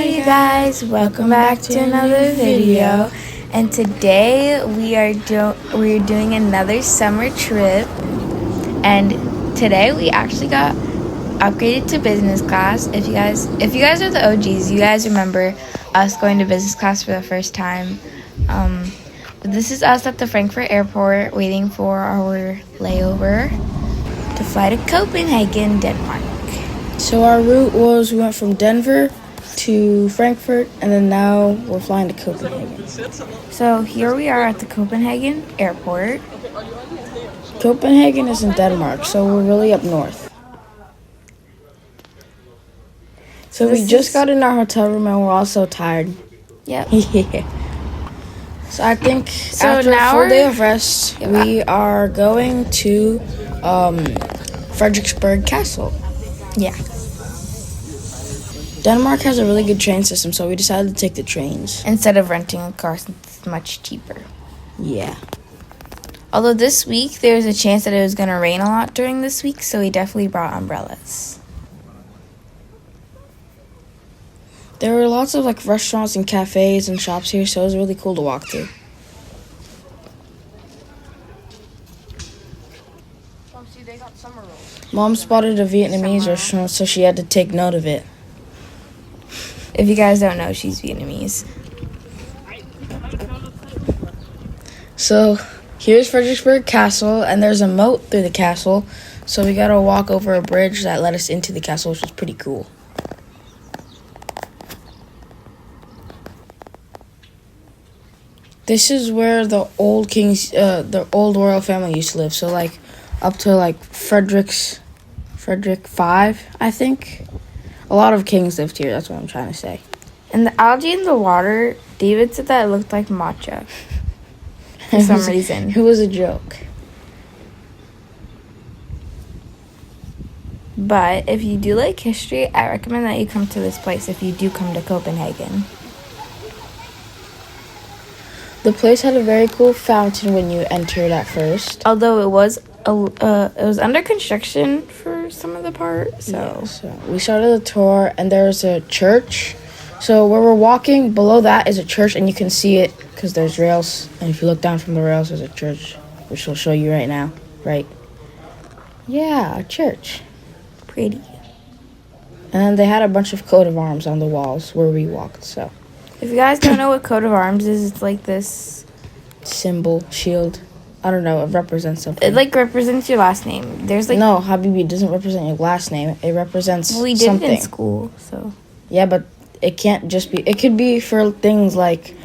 Hey you guys, welcome back to another video. And today we're doing another summer trip. And today we actually got upgraded to business class. If you guys are the OGs, you guys remember us going to business class for the first time. This is us at the Frankfurt airport waiting for our layover to fly to Copenhagen, Denmark. So our route was, we went from Denver to Frankfurt, and then now we're flying to Copenhagen. So here we are at the Copenhagen airport. Copenhagen is in Denmark, so we're really up north. So we just got in our hotel room and we're all so tired. Yep. Yeah. So I think after a full day of rest, we are going to Frederiksberg Castle. Yeah. Denmark has a really good train system, so we decided to take the trains. Instead of renting a car, since it's much cheaper. Yeah. Although this week, there was a chance that it was going to rain a lot during this week, so we definitely brought umbrellas. There were lots of restaurants and cafes and shops here, so it was really cool to walk through. They got summer rolls. Mom spotted a Vietnamese restaurant, so she had to take note of it. If you guys don't know, she's Vietnamese. So here's Frederiksberg Castle, and there's a moat through the castle, so we gotta walk over a bridge that led us into the castle, which was pretty cool. This is where the old kings, the old royal family used to live. So up to Frederick V, I think. A lot of kings lived here. That's what I'm trying to say. And the algae in the water, David said that it looked like matcha for some reason. It was a joke. But if you do like history, I recommend that you come to this place if you do come to Copenhagen. The place had a very cool fountain when you entered at first. Although it was under construction for some of the part, so. Yeah, so we started the tour, and there's a church. So where we're walking, below that is a church, and you can see it because there's rails. And if you look down from the rails, there's a church, which we'll show you right now. Right? Yeah, a church. Pretty. And then they had a bunch of coat of arms on the walls where we walked, so. If you guys don't know what coat of arms is, it's like this symbol, shield. I don't know, it represents something. It represents your last name. There's No, Habibi, it doesn't represent your last name. It represents something. We did it in school, so. Yeah, but it can't just be, it could be for things like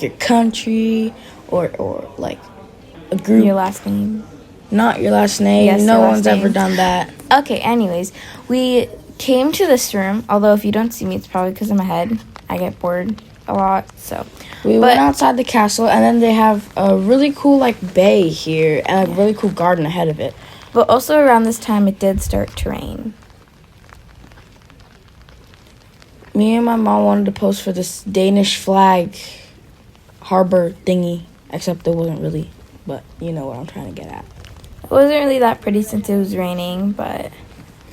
your country or a group. Your last name. Not your last name. Yes, no one's ever done that. Okay, anyways, we came to this room, although if you don't see me, it's probably because of my head. I get bored a lot, so. We went outside the castle, and then they have a really cool bay here and a really cool garden ahead of it. But also around this time, it did start to rain. Me and my mom wanted to post for this Danish flag harbor thingy, except it wasn't really, but you know what I'm trying to get at. It wasn't really that pretty since it was raining, but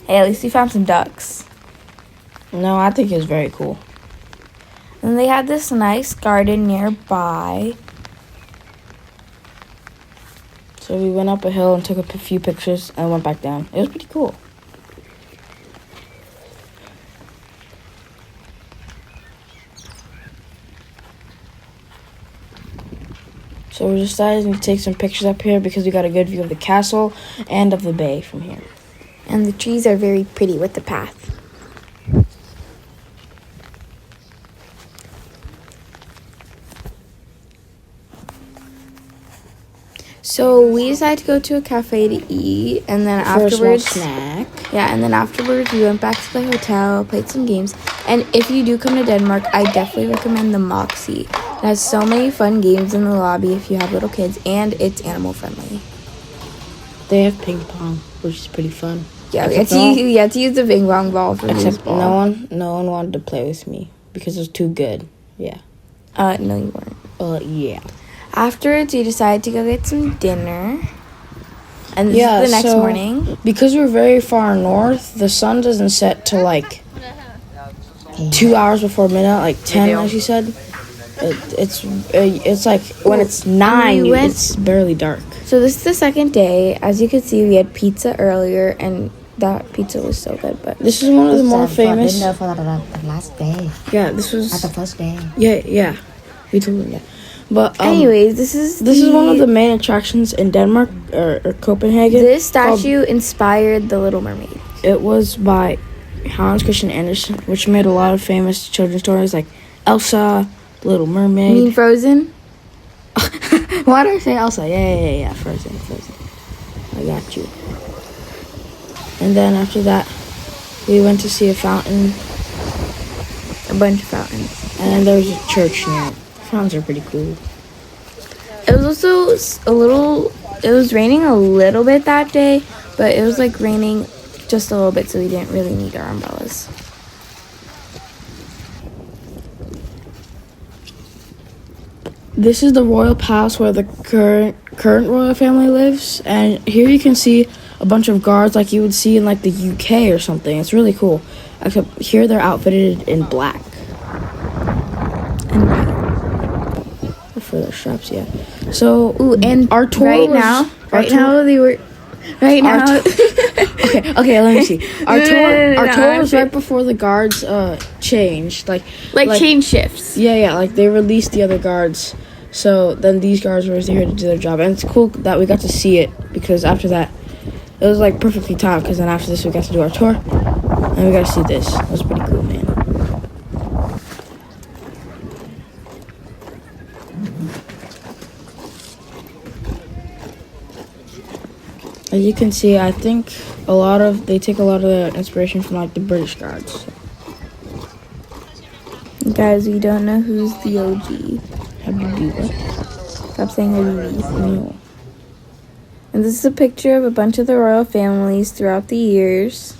hey, at least we found some ducks. No, I think it was very cool. And they had this nice garden nearby. So we went up a hill and took a few pictures and went back down. It was pretty cool. So we decided to take some pictures up here because we got a good view of the castle and of the bay from here. And the trees are very pretty with the path. So we decided to go to a cafe to eat, and then afterwards, snack. Yeah, and then afterwards we went back to the hotel, played some games. And if you do come to Denmark, I definitely recommend the Moxie. It has so many fun games in the lobby if you have little kids, and it's animal friendly. They have ping pong, which is pretty fun. Yeah, you have to use the ping pong ball for baseball. No one wanted to play with me because it was too good. Yeah. No, you weren't. Yeah. Afterwards, we decided to go get some dinner. And this is the next morning. Because we're very far north, the sun doesn't set till 2 hours before midnight, like 10, as you said. It's like when it's 9, it's barely dark. So this is the second day. As you can see, we had pizza earlier, and that pizza was so good. But this is one of the more famous. Dinner for the last day. Yeah, this was At the first day. Yeah. We told them that. But anyways, this is one of the main attractions in Denmark or Copenhagen. This statue inspired The Little Mermaid. It was by Hans Christian Andersen, which made a lot of famous children's stories like Elsa, Little Mermaid. You mean Frozen? Why did I say Elsa? Yeah. Frozen. I got you. And then after that, we went to see a fountain. A bunch of fountains. And then there was a church near it. Fountains are pretty cool. It was also it was raining a little bit that day, but it was like raining just a little bit, so we didn't really need our umbrellas. This is the royal palace where the current royal family lives, and here you can see a bunch of guards like you would see in like the UK or something. It's really cool. Except here they're outfitted in black. And white. For their straps, yeah. So, and our tour right was, now, okay, let me see. Our tour was right before the guards changed, like change shifts. Yeah, like they released the other guards. So then these guards were here to do their job, and it's cool that we got to see it because after that, it was like perfectly timed. Because then after this, we got to do our tour, and we got to see this. It was pretty cool, man. As you can see, I think they take a lot of the inspiration from like the British guards. Guys, we don't know who's the OG. Habibi. Stop saying Habibi. No. And this is a picture of a bunch of the royal families throughout the years.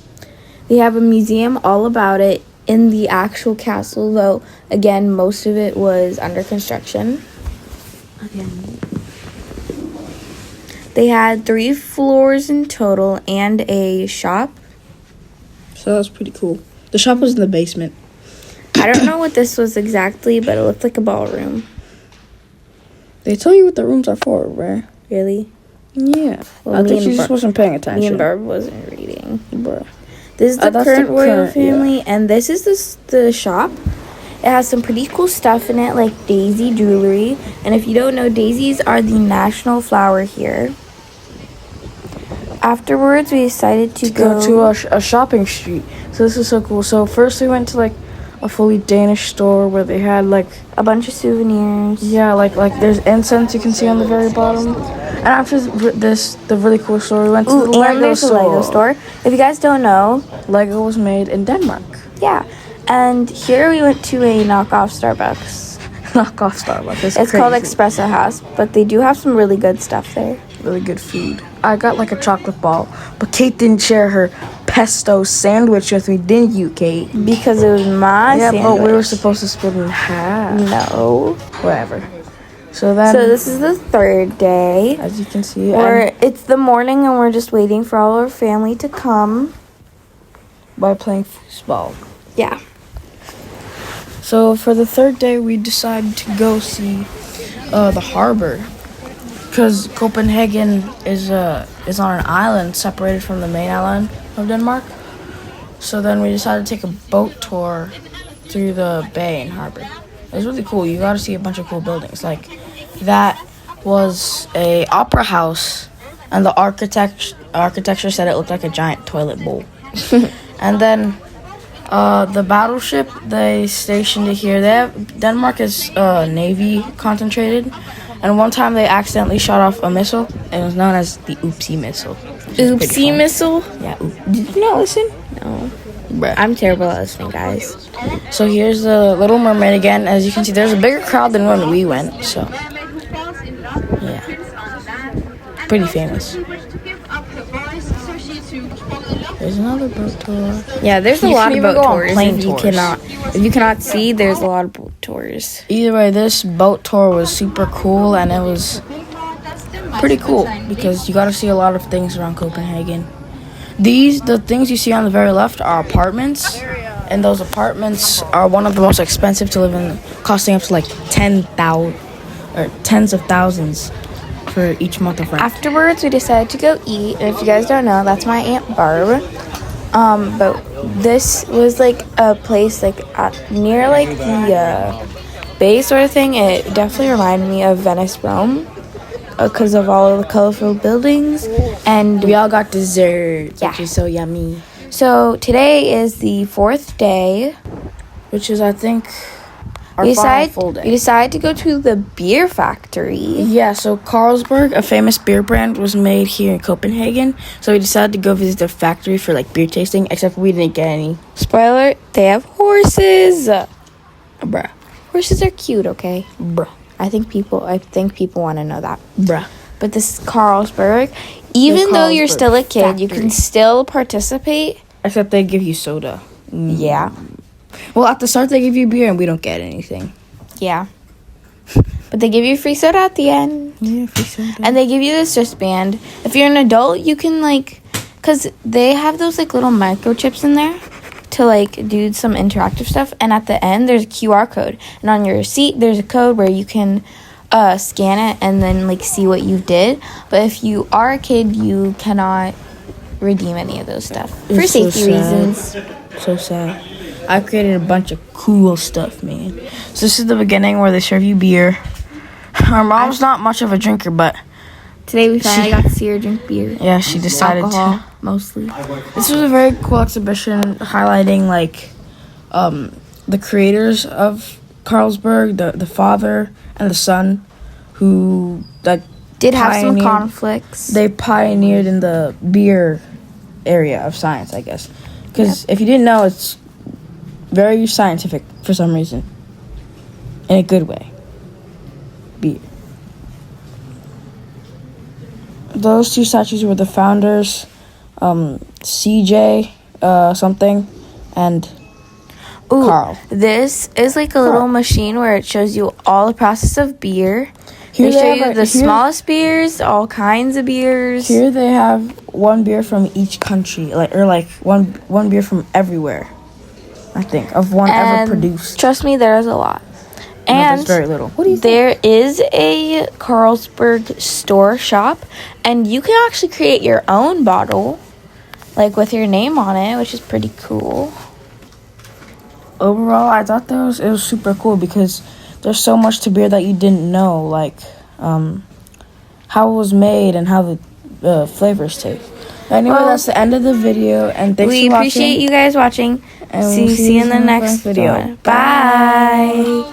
They have a museum all about it in the actual castle, though, again, most of it was under construction. They had 3 floors in total and a shop. So that was pretty cool. The shop was in the basement. I don't know what this was exactly, but it looked like a ballroom. They tell you what the rooms are for, right? Really? Yeah. Well, I think she just wasn't paying attention. Me and Barb wasn't reading. Bruh. This is the That's current the royal current, family, yeah. and this is the shop. It has some pretty cool stuff in it, like daisy jewelry. And if you don't know, daisies are the national flower here. Afterwards, we decided to go to a shopping street. So this is so cool. So first we went to like a fully Danish store where they had like a bunch of souvenirs. Yeah, like there's incense you can see on the very bottom. And after this, the really cool store, we went to the Lego store. Lego store. If you guys don't know, Lego was made in Denmark. Yeah. And here we went to a knockoff Starbucks. Knockoff Starbucks. It's called Espresso House, but they do have some really good stuff there. Really good food. I got like a chocolate ball, but Kate didn't share her pesto sandwich with me, didn't you, Kate? Because it was my sandwich. Yeah, but we were supposed to split in half. No. Whatever. So this is the third day. As you can see. It's the morning and we're just waiting for all our family to come. By playing foosball. Yeah. So for the third day, we decided to go see the harbor. Because Copenhagen is on an island separated from the main island of Denmark. So then we decided to take a boat tour through the bay and harbor. It was really cool. You got to see a bunch of cool buildings. Like that was a opera house, and the architecture said it looked like a giant toilet bowl. And then the battleship they stationed it here. Denmark is navy concentrated. And one time they accidentally shot off a missile. It was known as the Oopsie missile. Oopsie missile? Yeah. Did you not listen? No. Bruh. I'm terrible at listening, guys. So here's the Little Mermaid again. As you can see, there's a bigger crowd than when we went. So, yeah. Pretty famous. There's another boat tour. Yeah, there's a lot of boat tours. If you cannot see, there's a lot of boat tours. Either way, this boat tour was super cool, and it was pretty cool because you got to see a lot of things around Copenhagen. The things you see on the very left are apartments, and those apartments are one of the most expensive to live in, costing up to like 10,000 or tens of thousands for each month of rent. Afterwards, we decided to go eat. And if you guys don't know, that's my Aunt Barb. But this was like a place like near like the bay sort of thing. It definitely reminded me of Venice, Rome, because of all of the colorful buildings. And We all got dessert, Yeah. which is so yummy. so today is the 4th day. Which is, I think, our We final full decided day. to go to the beer factory. Yeah, so Carlsberg, a famous beer brand, was made here in Copenhagen. So we decided to go visit the factory for like beer tasting, except we didn't get any. Spoiler, they have horses. Bruh. Horses are cute, okay? Bruh. I think people want to know that. Bruh. But this is Carlsberg. Even though you're Carlsberg still a kid, you factory. can still participate. Except they give you soda. Yeah. Well, at the start they give you beer and we don't get anything. Yeah. But they give you free soda at the end. Yeah, free soda. And they give you this wristband. If you're an adult, you can like, because they have those like little microchips in there to like do some interactive stuff. And at the end, there's a QR code. And on your receipt, there's a code where you can scan it and then like see what you did. But if you are a kid, you cannot redeem any of those stuff for It's so safety sad. reasons. So sad. I created a bunch of cool stuff, man. So this is the beginning where they serve you beer. Our mom's not much of a drinker, but Today we finally got to see her drink beer. yeah, she decided Alcohol, to. mostly. This was a very cool exhibition highlighting like the creators of Carlsberg, the father and the son, who like Did have some pioneered- conflicts. They pioneered in the beer area of science, I guess. Because if you didn't know, it's very scientific for some reason. In a good way. Beer. Those two statues were the founders, CJ something, and Ooh, Carl. this is like a little machine where it shows you all the process of beer. Here They show have you a- the here- smallest beers, all kinds of beers. Here they have one beer from each country, like one beer from everywhere. I think of one and ever produced. trust me, there's a lot. No, And that's very little. What do you think? there is a Carlsberg store shop, and you can actually create your own bottle, like with your name on it, which is pretty cool. Overall, I thought it was super cool because there's so much to beer that you didn't know, like how it was made and how the flavors taste. Anyway, Well, that's the end of the video, and thanks We for watching. appreciate you guys watching. And we'll See you in the next video. one. Bye.